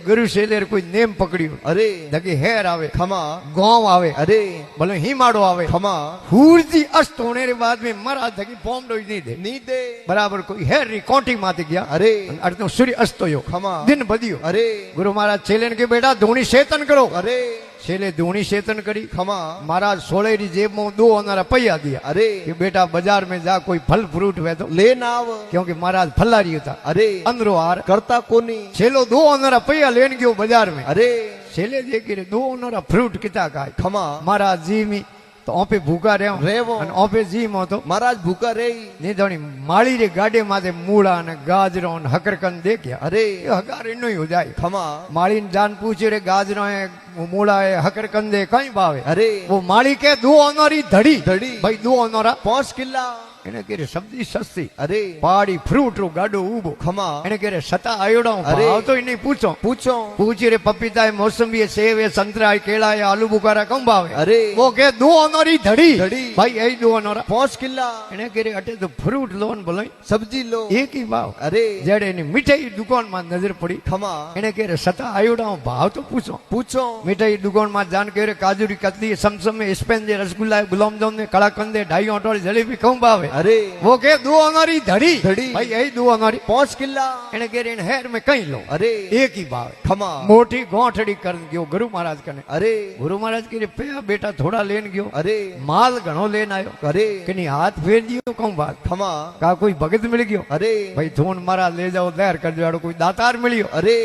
गुरु शेलेर कोई नेम पकड़ियो अरे दगी हेर आवे खमा गांव आवे अरे भले हिमाड़ो आवे खमा हुरजी अस्त होने रे बाद में मरा दगी पॉम डोई नहीं दे बराबर कोई हेर री कोटी माते गया अरे अर्थ सूर्य अस्त होयो खमा दिन बदियो अरे गुरु महाराज छेलेन के बेटा धोनी शेतन करो अरे छेले धोनी शेतन करी खमा महाराज सोले री जेब में 2 अनारा पैया दिया अरे कि बेटा बाजार में जा कोई फल फ्रूट वे तो लेना आव क्योंकि महाराज फल्लारी था अरे अंदरो हार करता कोनी छेलो 2 अनारा पैया लेन गयो बाजार में अरे छेले जे के 2 अनारा फ्रूट किता का खमा महाराज जी मी तो ओपे भूखा रेवो अने ओपे जी मो तो महाराज भूखा रे नहीं धोनी माली रे गाडे माथे मूळा ने गाजरो ने हकरकन देख्या अरे हकार इनो ही हो जाए खमा माली ने जान पूछे रे गाजरो है मूळा है हकरकन दे कई भावे अरे वो माली के 2 अनारी धड़ी धड़ी भाई 2 अनारा 5 किला એને કે સબ્જી સસ્તી अरे પાડી ફ્રૂટ રો ગાડો ઊભો खमा એને કે સતા આયોડો અરે. ભાવ તો નહીં પૂછો पूछो પૂછી રે પપીતા है मौसमी है सेब है संतरा है केला है आलू बुखारा कम भावे अरे वो के 2 अनारी धड़ी धड़ी। भाई यही 2 अनारा 5 किला એને કે રે અટે તો ફ્રૂટ લોન બોલાય सब्जी लो એક ही ભાવ अरे જેડે એની મીઠાઈ દુકાન માં નજર પડી खमा એને કે રે સતા આયોડો ભાવ તો પૂછો पूछो મીઠાઈ દુકાન માં જાન કે રે કાજુરી કતલી સમસમે સ્પેન જે રસગુલ્લા ગુલાબ જાमुन ને કળાકંદે ढाई अटोल जलेबी कम भावे अरे वो के 2 अनारी धड़ी धड़ी। भाई यही 2 अनारी 5 किला એને કે રે हेर में कहीं लो अरे एक ही भाव खमा मोटी गोठड़ी कर गयो गुरु महाराज कने अरे गुरु महाराज के पे बेटा थोड़ा लेन गयो अरे माल घणो लेन आयो अरे कि नहीं हाथ फेर दियो कौन बात खमा का कोई भगत मिल गयो अरे भाई थोन मारा ले जाओ दहर कर जाड़ो कोई दातार मिलियो अरे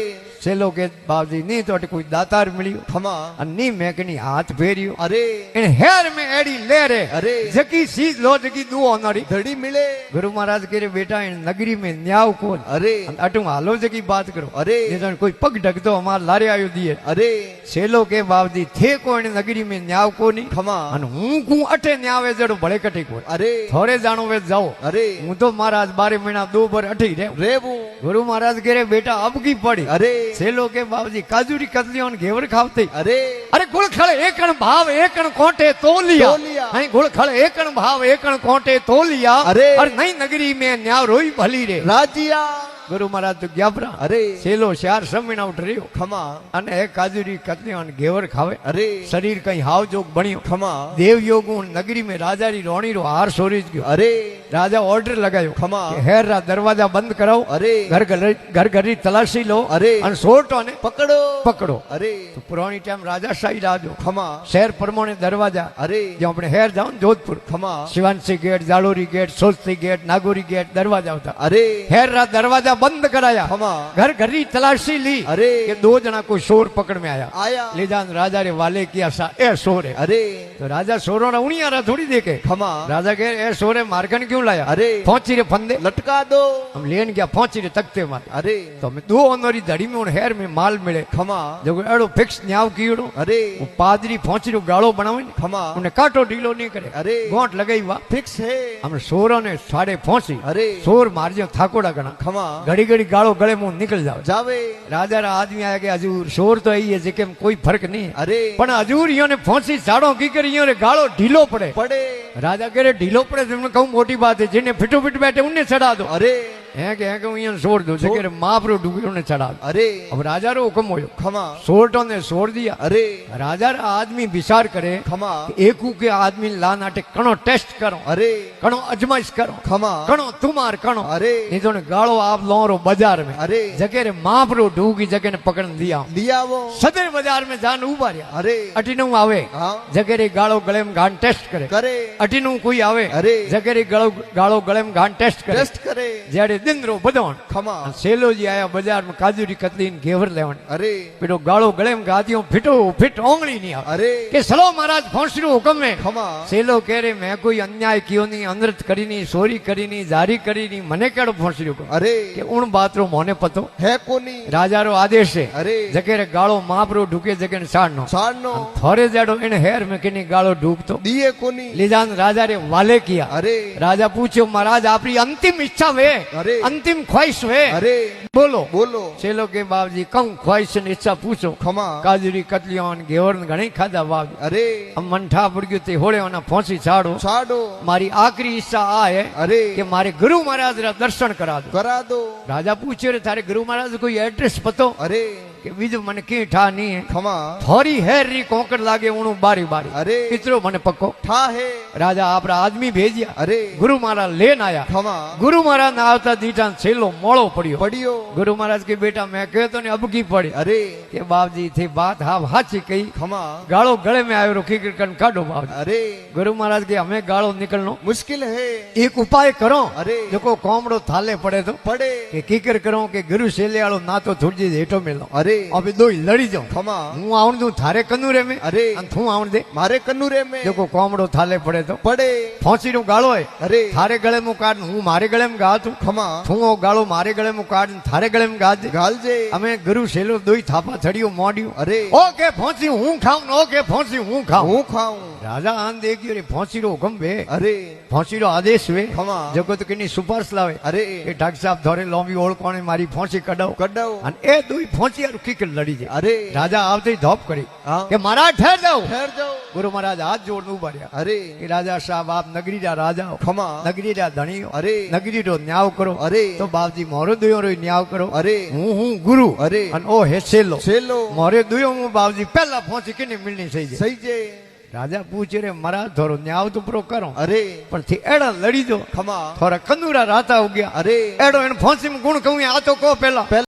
सेलो के बाबजी नहीं तो अटे कोई दातार मिलियो खमा अन्नी मैं कि नहीं हाथ फेरियो अरे इन हेर में एड़ी ले रे अरे जकी सीज लो जकी 2 अनारी धड़ी मिले गुरु महाराज के रे बेटा इन नगरी में न्याव कोन अरे अटू हालो जकी बात करो अरे नहीं तो कोई पग ढक तो हमार लारे आयो दिए अरे सेलो के बाबजी थे को इन नगरी में न्याव को नहीं खमा अन हूं को अटे न्यावे जड़ो भले कटे को अरे थोड़े जानो वे जाओ अरे हूं तो महाराज 12 महीना 2 बर अठी रे रेवू गुरु महाराज के रे बेटा अब की पड़ी अरे सेलो के बाबजी काजूरी कतलियों ने घेवर खावते अरे अरे गुड़खड़ एकण भाव एकण कोटे तो लिया तो लिया। नहीं गुड़खड़ एकण भाव एकण कोटे तो लिया अरे। और नई नगरी में न्याव रोई भली रे राजिया गुरु महाराज तो ग्याबरा अरे सेलो 4 महीना उठ रह्यो खमा અને એ કાજુરી કતલીઓ ને ઘેવર ખાવે अरे શરીર કઈ હાવ જોગ બન્યો खमा દેવ યોગુ નગરી में રાજારી રોણી રો હાર સોરી જ ગયો अरे રાજા ઓર્ડર લગાયો खमा કે હેર રા દરવાજા બંધ કરાવો अरे ઘર ઘરી તલાશી લો अरे અને સોટો ને पकड़ो પકડો अरे તો પુરાણી ટાઈમ રાજાશાહી રાજો खमा શહેર પ્રમાણે દરવાજા अरे જો આપણે હેર જાવ ને જોધપુર खमा શિવાનસી ગેટ જાલોરી ગેટ સોલસી ગેટ નાગોરી ગેટ દરવાજા હતા अरे હેર રા દરવાજા બંધ કરાયા खमा घर घरी तलाशी ली अरे कि 2 जना को शोर पकड़ में आया आया ले जान राजा रे वाले किया सा ए सोरे अरे तो राजा सोरो ना उनिया रा थोड़ी देखे खमा राजा के ए सोरे मारकन क्यों लाया अरे पहुंची रे फंदे लटका दो हम लेन गया पहुंची रे तख्ते मार अरे तो हमें 2 अनोरी धड़ी में उन हेर में माल मिले खमा जो एड़ो फिक्स न्याव कीड़ो अरे वो पादरी पहुंची रो गाड़ो बनावे ने खमा उन्हें काटो ढीलो नहीं करे अरे गोंट लगाई वा फिक्स है हम सोरो ने साढ़े पहुंची अरे सोर मार जो थाकोड़ा गणा खमा घड़ी घड़ी गाड़ो गले मुंह निकल जावे जावे राजा रा आदमी आया के हजूर शोर तो यही है जेके में कोई फर्क नहीं अरे पण हजूर यो ने फांसी साड़ो की कर यो रे गालो ढीलो पड़े पड़े राजा कह रहे ढीलो पड़े तुमने कहूं मोटी बात है जिन्हें फिटो फिट बैठे उन्हें चढ़ा दो अरे है कि यो छोड़ दो जेके रे मापरो डूबी उन्हें चढ़ा दो अरे अब राजा रो हुक्म होयो खमा सोरटो ने छोड़ दिया अरे राजा रा आदमी विचार करे खमा एकू के आदमी ला नाटे कणो टेस्ट करो अरे कणो अजमाइश करो खमा कणो तुम्हार कणो अरे नहीं तो ने गालो आप लोरो बाजार में अरे जगे रे मापरो डूगी जगे ने पकड़ लिया लिया वो सदर बाजार में जान उभा रहा अरे अटीनु आवे हाँ जगे रे गालो गले में घान टेस्ट करे करे अटीनु कोई आवे अरे जगे रे गालो गले में घान टेस्ट करे टेस्ट करे जेड़े दिन रो बदोण खमा सेलो जी आया बाजार में काजूरी कतली ने घेवर लेवण अरे पेडो गालो गले में गादियो फिटो फिट ओंगली नहीं आवे अरे के सलो महाराज फांसी हुक्म है खमा सेलो कह रे मैं कोई अन्याय कियो नहीं अनृत करी नहीं सोरी करी नहीं जारी करी नहीं मने केड़ो फांसी हुक्म अरे के उन बात रो मोने पतो है कोनी राजा रो आदेश है अरे जगे रे गालो मापरो ढुके जगे ने साड़नो साड़नो थोड़े जेड़ो इन हेर में किनी गालो ढूकतो दिए कोनी ले जान राजा रे वाले किया अरे राजा पूछो महाराज आपकी अंतिम इच्छा वे अरे अंतिम ख्वाहिश वे अरे बोलो बोलो चेलो के बाबजी कम ख्वाहिश ने इच्छा पूछो खमा काजूरी कतलियों घेवर घणी खाधा बाब अरे हम मंठा पड़ गयो ते होड़े ओना फांसी छाड़ो छाड़ो मारी आखिरी इच्छा आ है अरे कि मारे गुरु महाराज रा दर्शन करा दो करा दो राजा पूछे रे थारे गुरु महाराज कोई एड्रेस पतो अरे કે બીજું મને કી ઠા નહીં ખમા થોરી હેર રી કોકડ લાગે ઉણું બારી બારી અરે ઇતરો મને પક્કો ઠા હે રાજા આપણા આદમી ભેજ્યા અરે ગુરુ મહારાજ લેન આયા ખમા ગુરુ મહારાજ ના આવતા દીઠા છેલ્લો મોળો પડ્યો પડ્યો ગુરુ મહારાજ કે બેટા મેં કહ્યું તો ને અબકી પડી અરે કે બાપજી થી બાત હા સાચી કહી ખમા ગાળો ગળે में આવ્યો ખીકર કન કાઢો બાપજી अरे गुरु महाराज के हमें गाड़ो निकलनो मुश्किल है एक उपाय करो अरे देखो कोमड़ो थाले पड़े तो पड़े કે કીકર કરો કે ગુરુ શેલે વાળો ના તો થોડી હેઠો મેલો अरे હવે દોઈ લડી જાઉં ખમા હું આવણ દઉં થારે કનું રે મેં અરે અને તું આવણ દે मारे कन्नूरे में દેખો કોમડો થાલે પડે તો पड़े ફોંસી નો ગાળો હોય अरे થારે ગળે માં કાઢ હું મારે ગળે માં ગાતું खमा તું ઓ ગાળો મારે ગળે માં કાઢ થારે ગળે માં ગાજ गालजे અમે ગુરુ શેલો દોઈ થાપા થડિયો મોડ્યું अरे ઓ કે ફોંસી હું ખાઉં ઓ કે ફોંસી હું ખાઉં हूँ खाऊं રાજા આન દેખ્યો રે ફોંસી રો હુકમ બે अरे ફોંસી રો આદેશ વે ખમા જગત કેની સુપારસ લાવે अरे એ ઢાક સાહેબ ધોરે લોંબી ઓળકોણે મારી ફોંસી કઢાવ कड्डो અને એ દુઈ ફોંસી હારું કીકર લડી જાય अरे રાજા આવતી ધોપ કરી हाँ કે મારા ઠેર જાવ ठहर जाओ ગુરુ મહારાજ હાથ જોડને ઉભા રહ્યા अरे કે રાજા સાહેબ આપ નગરીના રાજાઓ खमा નગરીના ધણીઓ अरे નગરીનો ન્યાવ કરો अरे તો બાપજી મોરો દુયો રો ન્યાવ કરો अरे હું ગુરુ अरे અને ઓ હેસેલો सेलो મોરે દુયો હું બાપજી પહેલા ફોંસી કેની મિલની થઈ જાય सही जे રાજા પૂછે રે મારા ધોરો ન્યાવ તો પૂરો કરો अरे પણ થી એડા લડી દો खमा થોડા કંદુરા રાતા ઉગ્યા अरे એડો એને ફોંસી ગુણ કહું આ તો કહો પેલા